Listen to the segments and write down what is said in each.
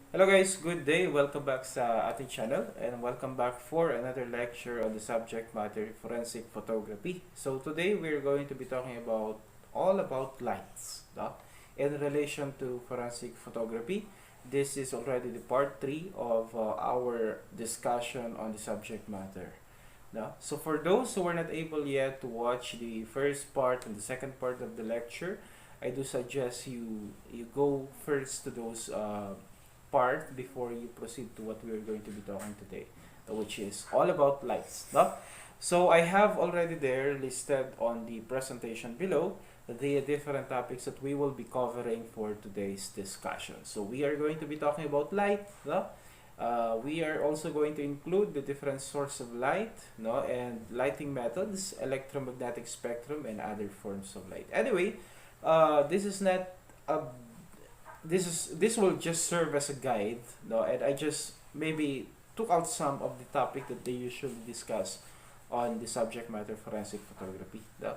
Hello guys, good day. Welcome back sa ating channel and welcome back for another lecture on the subject matter forensic photography. So today we're going to be talking about all about lights in relation to forensic photography. This is already the part 3 of our discussion on the subject matter. So for those who were not able yet to watch the first part and the second part of the lecture, I do suggest you go first to those part before you proceed to what we're going to be talking today, which is all about lights. No? So I have already there listed on the presentation below the different topics that we will be covering for today's discussion. So we are going to be talking about light. No? We are also going to include the different source of light, no, and lighting methods, electromagnetic spectrum, and other forms of light. Anyway, this is not a this will just serve as a guide, no, and I just maybe took out some of the topic that they usually discuss on the subject matter forensic photography, no?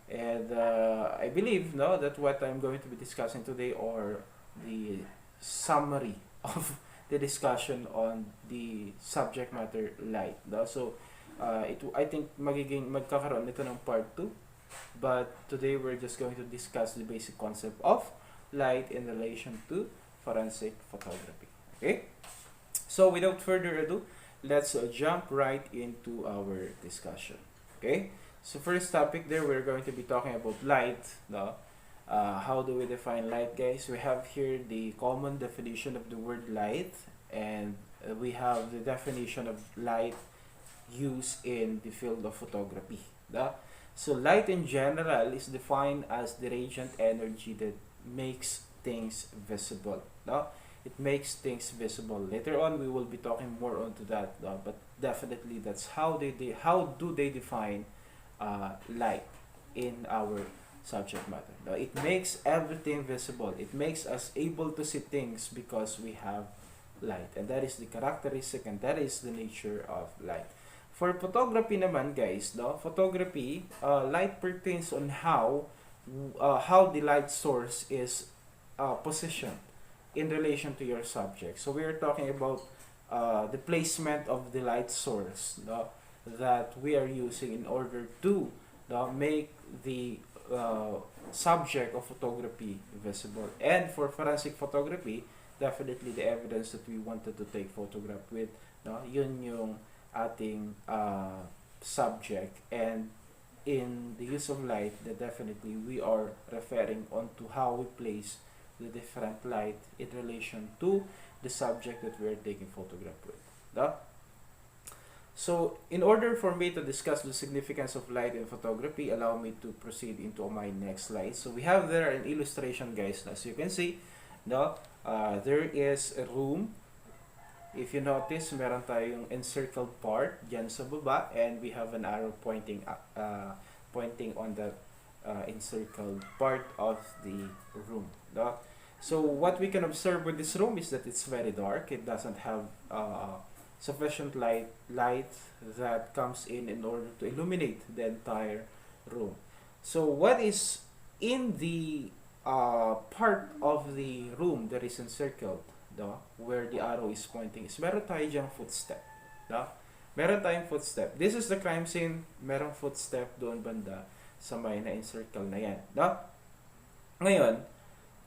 And I believe, no, that what I'm going to be discussing today or the summary of the discussion on the subject matter light, no? So I think magkakaroon nito ng part 2, but today we're just going to discuss the basic concept of light in relation to forensic photography. Okay? So without further ado, let's jump right into our discussion. Okay? So first topic there, we're going to be talking about light. No? How do we define light, guys? We have here the common definition of the word light, and we have the definition of light used in the field of photography. No? So light in general is defined as the radiant energy that makes things visible. No? It makes things visible. Later on, we will be talking more onto that. No? But definitely, that's how do they define light in our subject matter. No? It makes everything visible. It makes us able to see things because we have light, and that is the characteristic, and that is the nature of light. For photography naman, guys, no, photography, light pertains on how the light source is positioned in relation to your subject. So we are talking about the placement of the light source, no, that we are using in order to, no, make the subject of photography visible. And for forensic photography, definitely the evidence that we wanted to take photograph with, no, yun yung ating subject. And in the use of light, that definitely we are referring on to how we place the different light in relation to the subject that we are taking photograph with. No? So, in order for me to discuss the significance of light in photography, allow me to proceed into my next slide. So, we have there an illustration, guys. As you can see, no, there is a room. If you notice, meron tayong encircled part dyan sa baba, and we have an arrow pointing on the encircled part of the room. No? So what we can observe with this room is that it's very dark. It doesn't have sufficient light that comes in order to illuminate the entire room. So what is in the part of the room that is encircled, no, where the arrow is pointing, is meron tayo dyang footstep. No? Meron tayong footstep. This is the crime scene. Merong footstep doon banda sa may na-encircle na yan. No? Ngayon,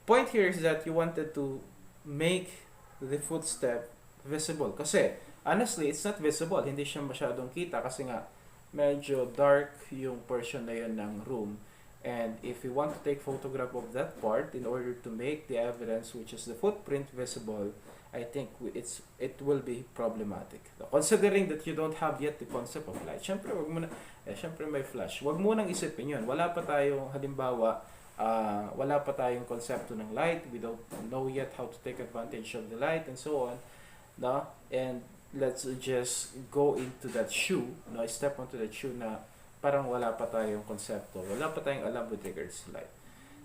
point here is that you wanted to make the footstep visible. Kasi, honestly, it's not visible. Hindi siya masyadong kita kasi nga medyo dark yung portion na yun ng room. And if we want to take photograph of that part in order to make the evidence, which is the footprint, visible, I think it will be problematic. So, considering that you don't have yet the concept of light, syempre may flash. Wag mo nang isipin yun. Wala pa tayong, halimbawa, wala pa tayong konsepto ng light. We don't know yet how to take advantage of the light and so on. No? And let's just go into that shoe, no? Step onto that shoe na parang wala pa tayong konsepto, wala pa tayong alam with regards to light.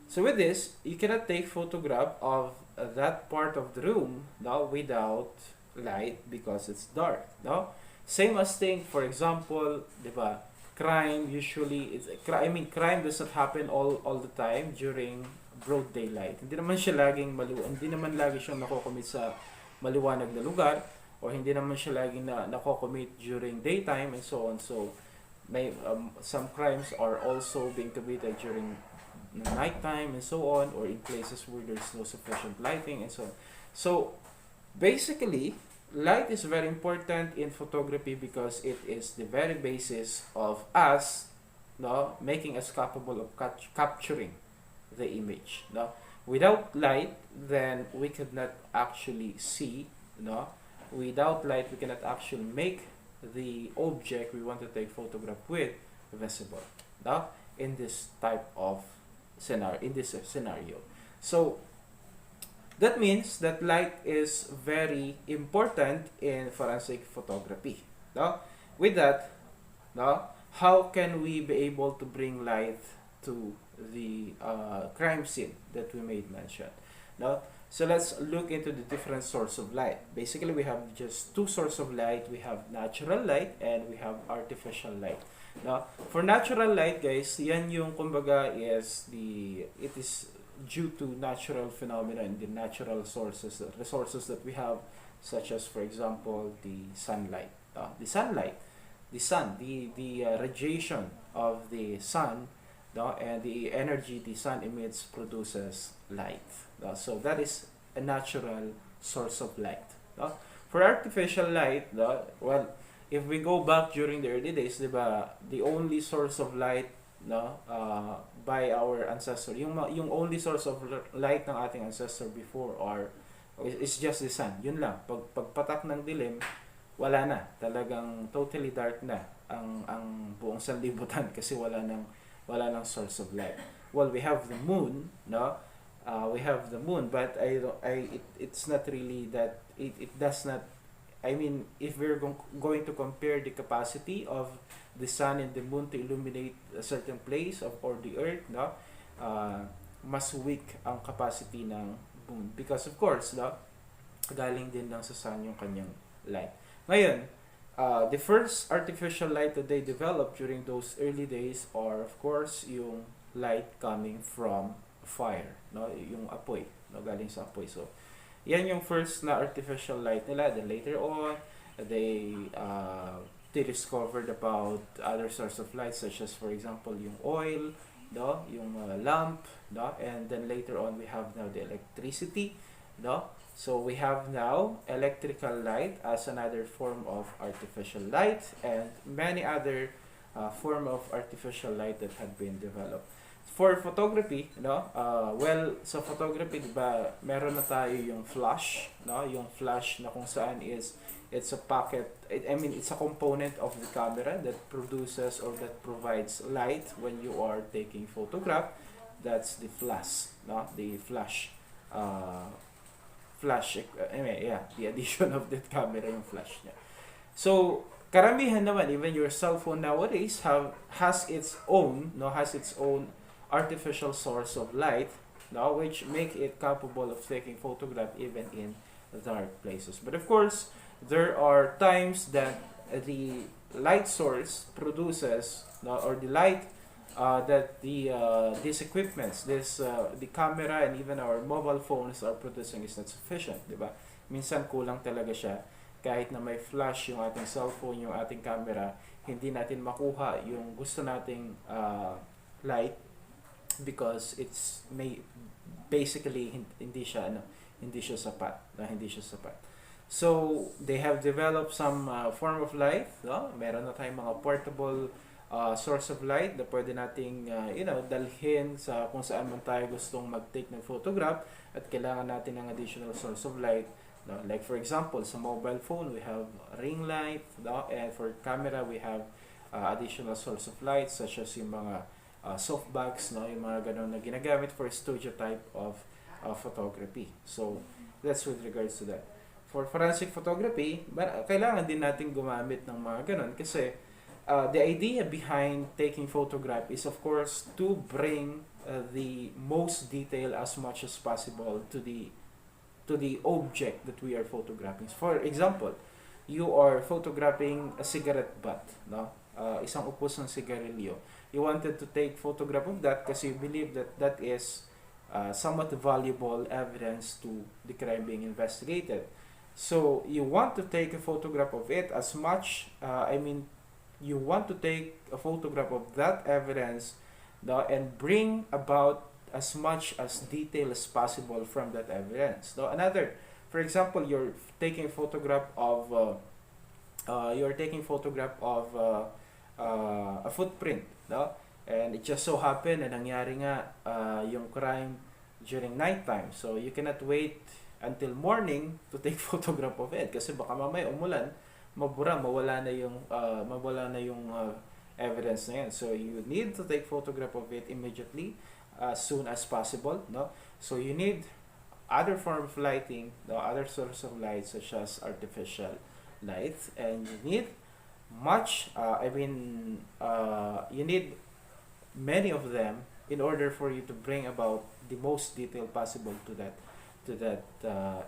So with this, you cannot take photograph of that part of the room, no, without light because it's dark, no? Same as thing, for example, di ba, crime usually, crime does not happen all the time during broad daylight. Hindi naman siya laging hindi naman lagi siyang nakocommit sa maliwanag na lugar, or hindi naman siya laging nako-commit during daytime and so on. So may some crimes are also being committed during nighttime and so on, or in places where there's no sufficient lighting and so on. So basically, light is very important in photography because it is the very basis of us, no, making us capable of capturing the image. No, without light, then we could not actually see. No, without light, we cannot actually make the object we want to take photograph with visible. No, in this type of scenario, in this scenario. So that means that light is very important in forensic photography. No? With that, no, how can we be able to bring light to the crime scene that we made mention? No? So let's look into the different source of light. Basically, we have just two sources of light. We have natural light and we have artificial light. No? For natural light, guys, yan yung kumbaga it is due to natural phenomena and the natural sources, resources that we have, such as, for example, the sunlight. The sun, the radiation of the sun, no, and the energy the sun emits produces light. No? So that is a natural source of light. No? For artificial light, no, well, if we go back during the early days, diba, the only source of light, no, by our ancestor, yung only source of light ng ating ancestor before is just the sun. Yun lang. Pagpatak ng dilim, wala na. Talagang totally dark na ang buong sanlibutan kasi wala nang source of light. Well, we have the moon, no? We have the moon, but it's not really that it does not. I mean, if we're going to compare the capacity of the sun and the moon to illuminate a certain place or the earth, no, mas weak ang capacity ng moon because of course, no, galing din lang sa sun yung kanyang light. Ngayon, the first artificial light that they developed during those early days are of course yung light coming from fire, no, yung apoy, no, galing sa apoy. So yan yung first na artificial light nila. Then later on, they discovered about other source of light such as, for example, yung oil, no, yung lamp, no, and then later on we have now the electricity, no. So we have now electrical light as another form of artificial light and many other form of artificial light that had been developed. For photography, no, well, sa photography, diba, meron na tayo yung flash, no, yung flash na kung saan it's a pocket, it's a component of the camera that produces or that provides light when you are taking photograph. That's the flash, no, the flash, the addition of that camera, yung flash niya. So karamihan naman, even your cell phone nowadays has its own artificial source of light, no, which make it capable of taking photograph even in dark places. But of course, there are times that the light source produces, no, or the light that these equipments, the camera and even our mobile phones are producing is not sufficient, di ba? Minsan kulang talaga siya. Kahit na may flash yung ating cellphone, yung ating camera, hindi natin makuha yung gusto nating light because basically hindi siya sapat. So they have developed some form of light, no? Meron na tayong mga portable source of light na pwede nating dalhin sa kung saan man tayo gustong mag-take ng photograph at kailangan natin ng additional source of light, no? Like for example, sa mobile phone we have ring light, no? And for camera we have additional source of light such as yung mga softbox, no, yung mga ganun na ginagamit for studio type of photography. So that's with regards to that. For forensic photography, kailangan din natin gumamit ng mga ganun kasi the idea behind taking photograph is of course to bring the most detail as much as possible to the object that we are photographing. For example, you are photographing a cigarette butt, no? Isang upos ng sigarilyo. You wanted to take photograph of that kasi you believe that is somewhat valuable evidence to the crime being investigated. So you want to take a photograph of it as much, you want to take a photograph of that evidence, no, and bring about as much as detail as possible from that evidence. No, another, for example, you're taking a photograph of a footprint, no, and it just so happened na nangyari nga yung crime during nighttime. So you cannot wait until morning to take photograph of it kasi baka mamaya umulan, mabura, mawala na yung evidence na yan. So you need to take photograph of it immediately, as soon as possible, no? So you need other form of lighting, no, other source of light such as artificial light, and you need you need many of them in order for you to bring about the most detail possible to that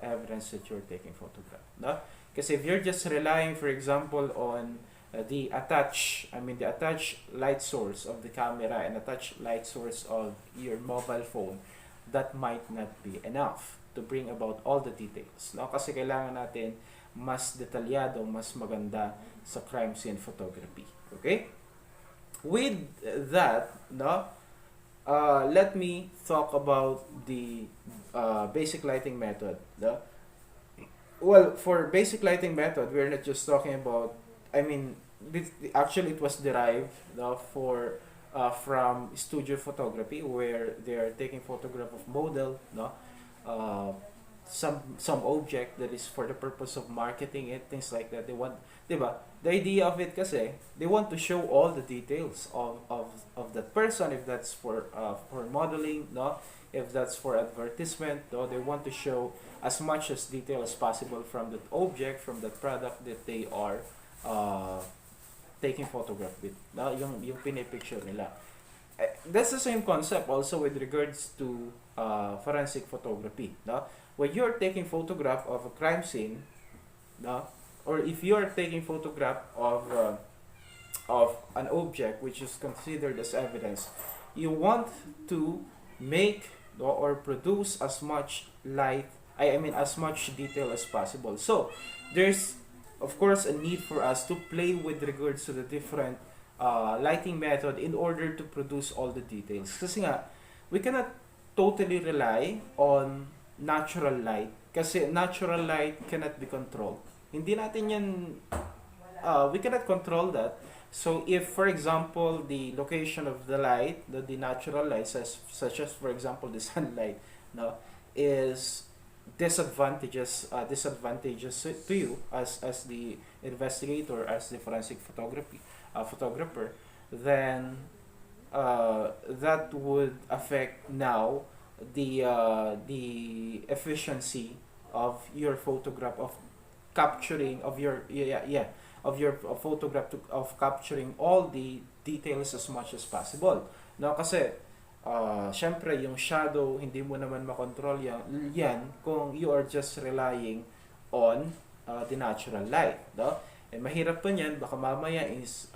evidence that you're taking photograph, no? Because if you're just relying, for example, on the attached light source of the camera and attached light source of your mobile phone, that might not be enough to bring about all the details, no? Kasi kailangan natin mas detalyado, mas maganda sa crime scene photography. Okay? With that, no, let me talk about the basic lighting method. No? Well, for basic lighting method, we're not just talking about, actually it was derived, no, from studio photography, where they are taking photograph of model, no, some object that is for the purpose of marketing it, things like that. They want, diba? The idea of it kasi, they want to show all the details of that person, if that's for modeling, no, if that's for advertisement, no, they want to show as much as detail as possible from that object, from that product that they are taking photograph with, no, yung pinipicture nila. That's the same concept also with regards to forensic photography, no? When you're taking photograph of a crime scene, no, or if you're taking photograph of an object which is considered as evidence, you want to make, no, or produce as much light, as much detail as possible. So there's of course a need for us to play with regards to the different lighting method in order to produce all the details. Kasi nga, we cannot totally rely on natural light kasi natural light cannot be controlled. Hindi natin yan, we cannot control that. So if, for example, the location of the light, the natural light, such as for example the sunlight, no, is disadvantageous to you as the investigator, as the forensic photographer, then that would affect now the efficiency of your photograph, of capturing of your photograph, of capturing all the details as much as possible, no? Kasi syempre yung shadow hindi mo naman makontrol yan kung you are just relying on the natural light, no? And mahirap pa niyan, baka mamaya is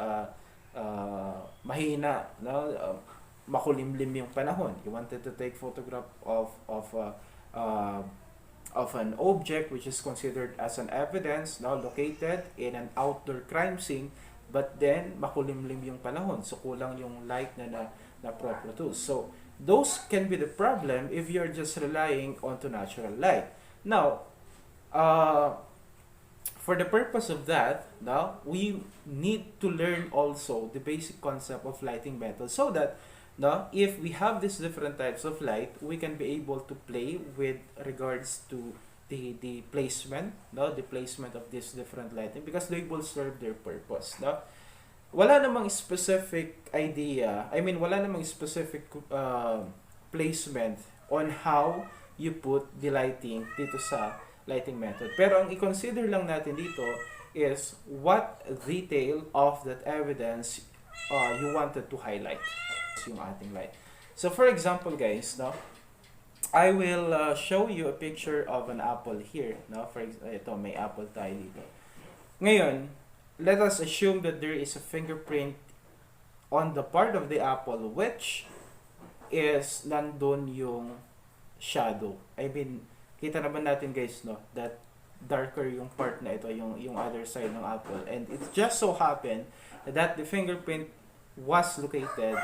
mahina, no? Makulimlim yung panahon. You wanted to take photograph of an object which is considered as an evidence, now located in an outdoor crime scene, but then makulimlim yung panahon, so kulang yung light na produce. So those can be the problem if you're just relying onto natural light. Now, for the purpose of that, now we need to learn also the basic concept of lighting method, so that now if we have these different types of light, we can be able to play with regards to the placement, no, the placement of these different lighting, because they will serve their purpose, no? Wala namang specific idea, wala namang specific placement on how you put the lighting dito sa lighting method. Pero ang i-consider lang natin dito is what detail of that evidence you wanted to highlight yung ating light. So for example guys, no, I will show you a picture of an apple here, no? Ito, may apple tayo dito. Ngayon, let us assume that there is a fingerprint on the part of the apple which is nandun yung shadow. Kita naman natin guys, no, that darker yung part na ito, yung other side ng apple. And it just so happened that the fingerprint was located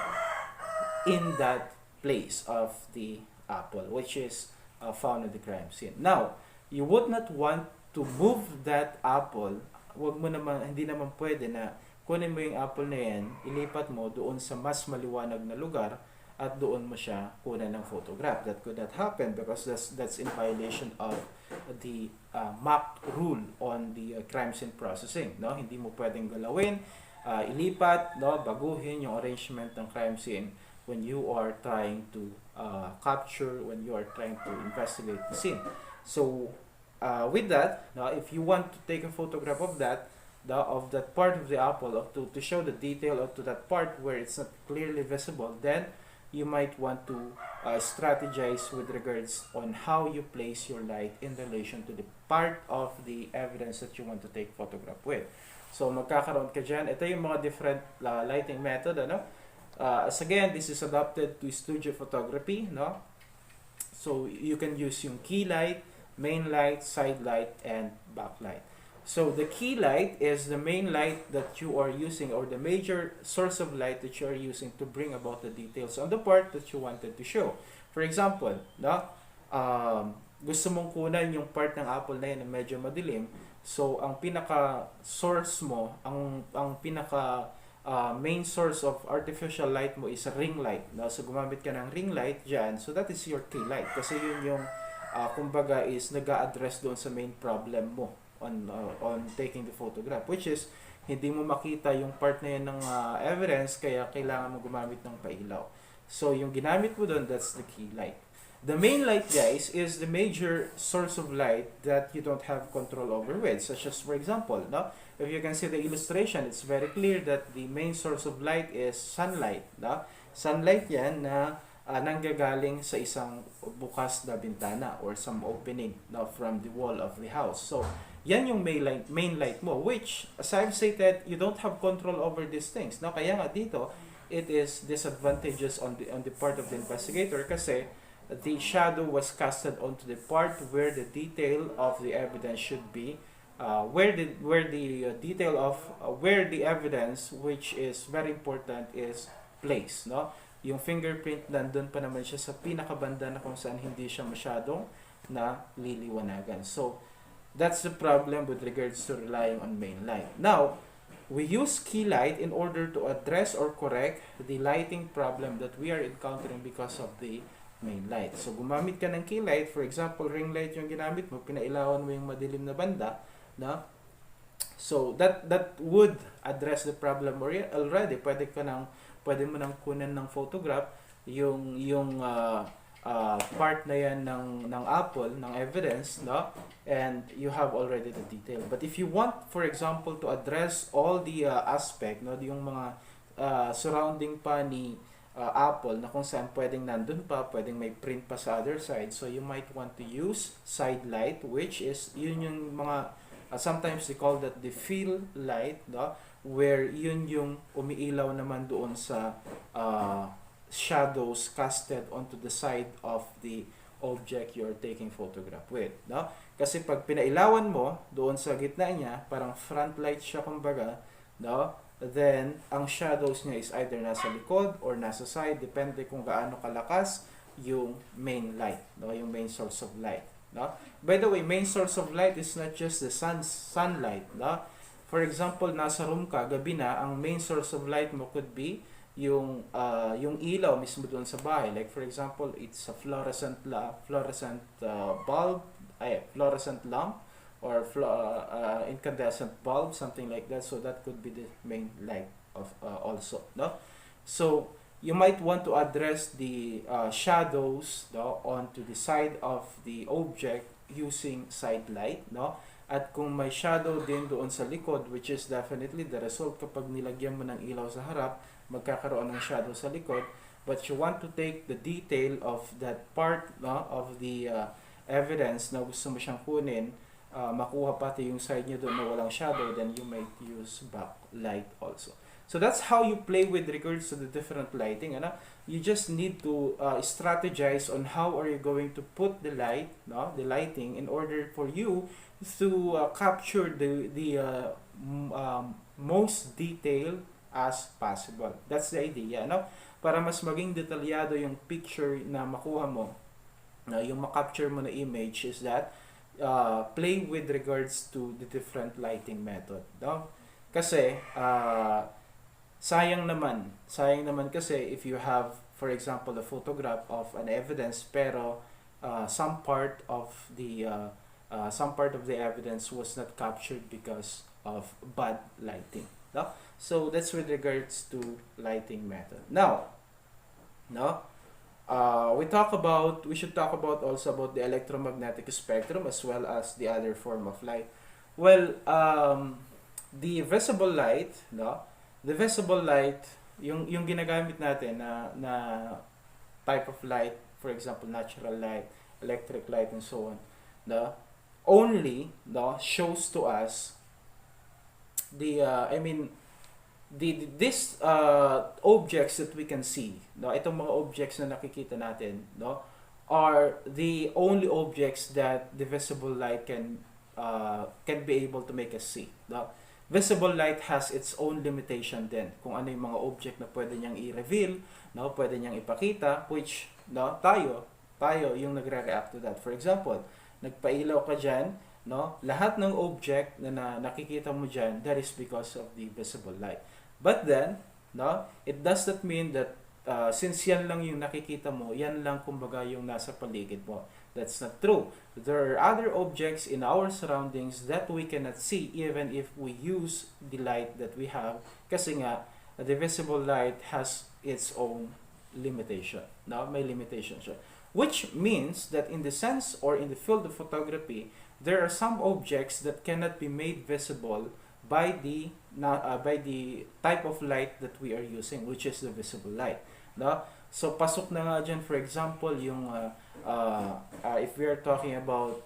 in that place of the apple, which is found in the crime scene. Now, you would not want to move that apple. Wag mo naman, hindi naman pwede na kunin mo yung apple na yan, ilipat mo doon sa mas maliwanag na lugar at doon mo siya kunan ng photograph. That could not happen because that's in violation of the MAC rule on the crime scene processing. No, hindi mo pwedeng galawin, ilipat, no, baguhin yung arrangement ng crime scene when you are trying to capture, when you are trying to investigate the scene. So with that, no, if you want to take a photograph of that, of that part of the apple, to show the detail of to that part where it's not clearly visible, then you might want to strategize with regards on how you place your light in relation to the part of the evidence that you want to take photograph with. So magkakaroon ka dyan. Ito yung mga different lighting method, ano? As again, this is adapted to studio photography, no? So you can use yung key light, main light, side light, and backlight. So the key light is the main light that you are using, or the major source of light that you are using to bring about the details on the part that you wanted to show. For example, no, gusto mong kunan yung part ng apple na yun na medyo madilim. So ang pinaka source mo, ang pinaka main source of artificial light mo is a ring light. No? So gumamit ka ng ring light dyan. So that is your key light kasi yun yung kumbaga is nag-a-address doon sa main problem mo on taking the photograph, which is hindi mo makita yung part na yun ng evidence, kaya kailangan mo gumamit ng pailaw. So yung ginamit mo doon, that's the key light. The main light, guys, is the major source of light that you don't have control over with, such as, for example, no, if you can see the illustration, it's very clear that the main source of light is sunlight. No? Sunlight yan na nanggagaling sa isang bukas na bintana or some opening, no, from the wall of the house. So yan yung main light mo, which, as I've stated, you don't have control over these things. No? Kaya nga dito, it is disadvantageous on the part of the investigator kasi the shadow was casted onto the part where the detail of the evidence should be, where the detail of where the evidence, which is very important, is placed. No? Yung fingerprint, nandun pa naman siya sa pinakabanda na kung saan hindi siya masyadong na liliwanagan. So that's the problem with regards to relying on main light. Now, we use key light in order to address or correct the lighting problem that we are encountering because of the main light. So, gumamit ka ng key light. For example, ring light yung ginamit mo, pinailawan mo yung madilim na banda, na? So, that would address the problem already. Pwede mo nang kunan ng photograph yung part na yan ng apple, ng evidence, no? And you have already the detail. But if you want, for example, to address all the aspect, no, yung mga surrounding pa ni apple na kung saan pwedeng nandun pa, pwedeng may print pa sa other side, so you might want to use side light, which is yun yung mga sometimes they call that the fill light, no? Where yun yung umiilaw naman doon sa shadows casted onto the side of the object you're taking photograph with, no? Kasi pag pinailawan mo doon sa gitna niya, parang front light siya kumbaga, no? Then ang shadows niya is either nasa likod or nasa side, depende kung gaano kalakas yung main light, no? Yung main source of light, no? By the way, main source of light is not just the sunlight, no? For example, nasa room ka, gabi na, ang main source of light mo could be yung ilaw mismo doon sa bahay. Like for example, it's a fluorescent bulb, fluorescent lamp, or incandescent bulb, something like that. So that could be the main light of also, no? So you might want to address the shadows, no, onto the side of the object using side light, no? At kung may shadow din doon sa likod, which is definitely the result kapag nilagyan mo ng ilaw sa harap, magkakaroon ng shadow sa likod, but you want to take the detail of that part, no, of the evidence na gusto mo siyang kunin, makuha pati yung side niya doon na walang shadow, then you might use backlight also. So that's how you play with regards to the different lighting. Ano? You just need to strategize on how are you going to put the light, no, the lighting, in order for you to capture the most detail as possible. That's the idea, no? Para mas maging detalyado yung picture na makuha mo, yung makapture mo na image, is that play with regards to the different lighting method, no? Kasi sayang naman kasi if you have, for example, a photograph of an evidence, pero some part of the evidence was not captured because of bad lighting, no? So that's with regards to lighting method. Now, no, we should talk about also about the electromagnetic spectrum as well as the other form of light. Well, the visible light, no, the visible light, yung ginagamit natin na type of light, for example, natural light, electric light, and so on, no, only, no, shows to us the these objects that we can see, no, itong mga objects na nakikita natin, no, are the only objects that the visible light can be able to make us see, no? Visible light has its own limitation din, kung ano yung mga object na pwede niyang i-reveal, no, pwede niyang ipakita, which, no, tayo yung nagre-react to that. For example, nagpailaw ka dyan, no, lahat ng object na nakikita mo dyan, that is because of the visible light. But then, no, it does not mean that since yan lang yung nakikita mo, yan lang kumbaga yung nasa paligid mo. That's not true. There are other objects in our surroundings that we cannot see even if we use the light that we have, kasi nga the visible light has its own limitation. No, may limitation siya. Which means that in the sense or in the field of photography, there are some objects that cannot be made visible by the type of light that we are using, which is the visible light, no? So pasok na nga dyan, for example, yung if we are talking about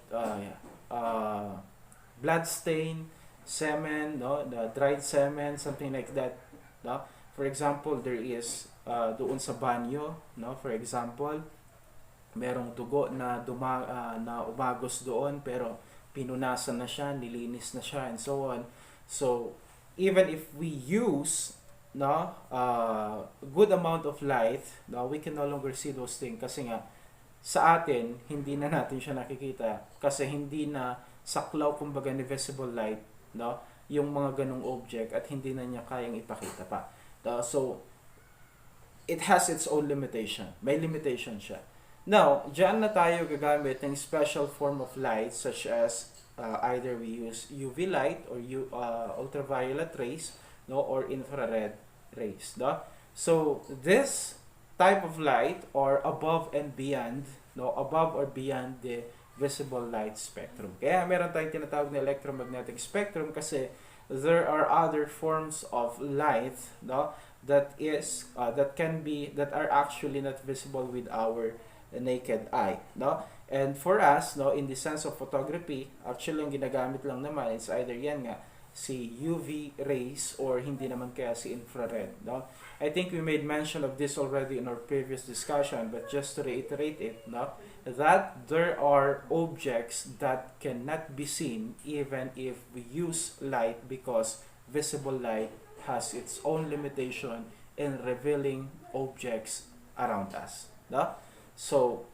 blood stain, semen, no, the dried semen, something like that, no? For example, there is doon sa banyo, no, for example, merong dugo na umagos doon, pero pinunasan na siya, nilinis na siya, and so on. So even if we use, no, good amount of light, no, we can no longer see those things, kasi nga sa atin hindi na natin siya nakikita kasi hindi na saklaw kumbaga ni visible light, no, yung mga ganong object, at hindi na niya kayang ipakita pa. So it has its own limitation, may limitation siya. Now, dyan na tayo gagamit ng special form of light, such as either we use UV light or ultraviolet rays, no, or infrared rays, no? So this type of light, or above and beyond, no, above or beyond the visible light spectrum. Kaya meron tayong tinatawag na electromagnetic spectrum, kasi there are other forms of light, no, that are actually not visible with our naked eye, no? And for us, no, in the sense of photography, actually ang ginagamit lang naman is either yan nga si UV rays or hindi naman kaya si infrared, no? I think we made mention of this already in our previous discussion, but just to reiterate it, no, that there are objects that cannot be seen even if we use light, because visible light has its own limitation in revealing objects around us, no? So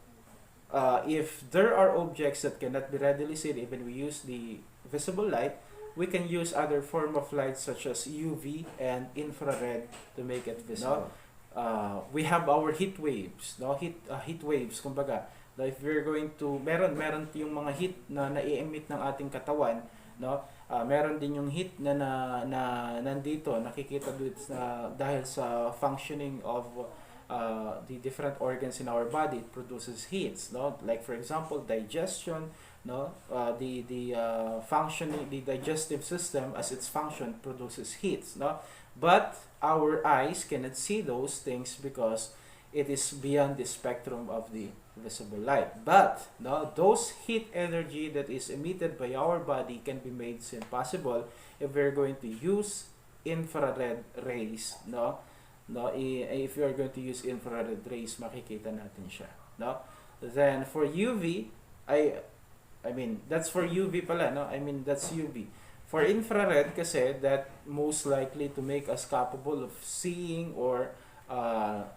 if there are objects that cannot be readily seen even we use the visible light, we can use other form of light such as UV and infrared to make it visible. No? We have our heat waves, no, heat waves kumbaga. Now, if we're going to meron yung mga heat na nai-emit ng ating katawan, no, meron din yung heat na nandito nakikita dito dahil sa functioning of the different organs in our body. It produces heats, no, like for example digestion, no, the functioning, the digestive system as its function produces heats, no, but our eyes cannot see those things because it is beyond the spectrum of the visible light. But no, those heat energy that is emitted by our body can be made seen possible if we're going to use infrared rays, no? No, if you are going to use infrared rays, makikita natin siya, no? Then for UV, I mean, that's for UV pala, no? I mean, that's UV. For infrared kasi, that most likely to make us capable of seeing or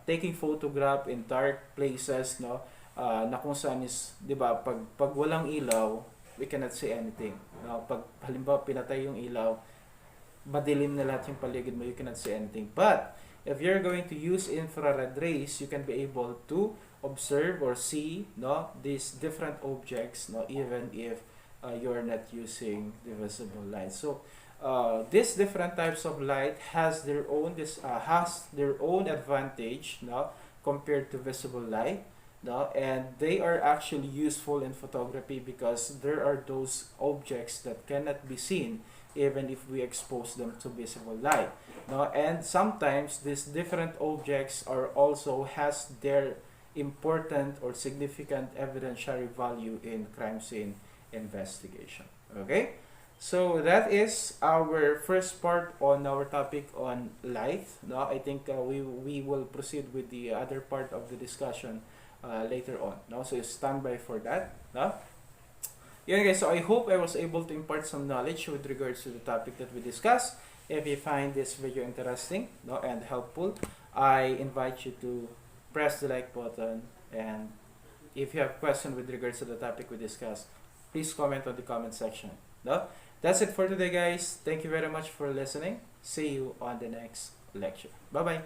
taking photograph in dark places, no? Na kung saan is, 'di ba, pag walang ilaw, we cannot see anything. No? Pag halimbawa pinatay yung ilaw, madilim na lahat yung paligid mo, you cannot see anything. But if you're going to use infrared rays, you can be able to observe or see, no, these different objects, no, even if you're not using the visible light. So these different types of light has their own advantage, no, compared to visible light, no, and they are actually useful in photography because there are those objects that cannot be seen even if we expose them to visible light, no, and sometimes these different objects are also has their important or significant evidentiary value in crime scene investigation. Okay, so that is our first part on our topic on light. No, I think we will proceed with the other part of the discussion later on. No, so stand by for that. No. Yeah, guys, so I hope I was able to impart some knowledge with regards to the topic that we discussed. If you find this video interesting, no, and helpful, I invite you to press the like button, and if you have questions with regards to the topic we discussed, please comment on the comment section. No? That's it for today, guys. Thank you very much for listening. See you on the next lecture. Bye-bye.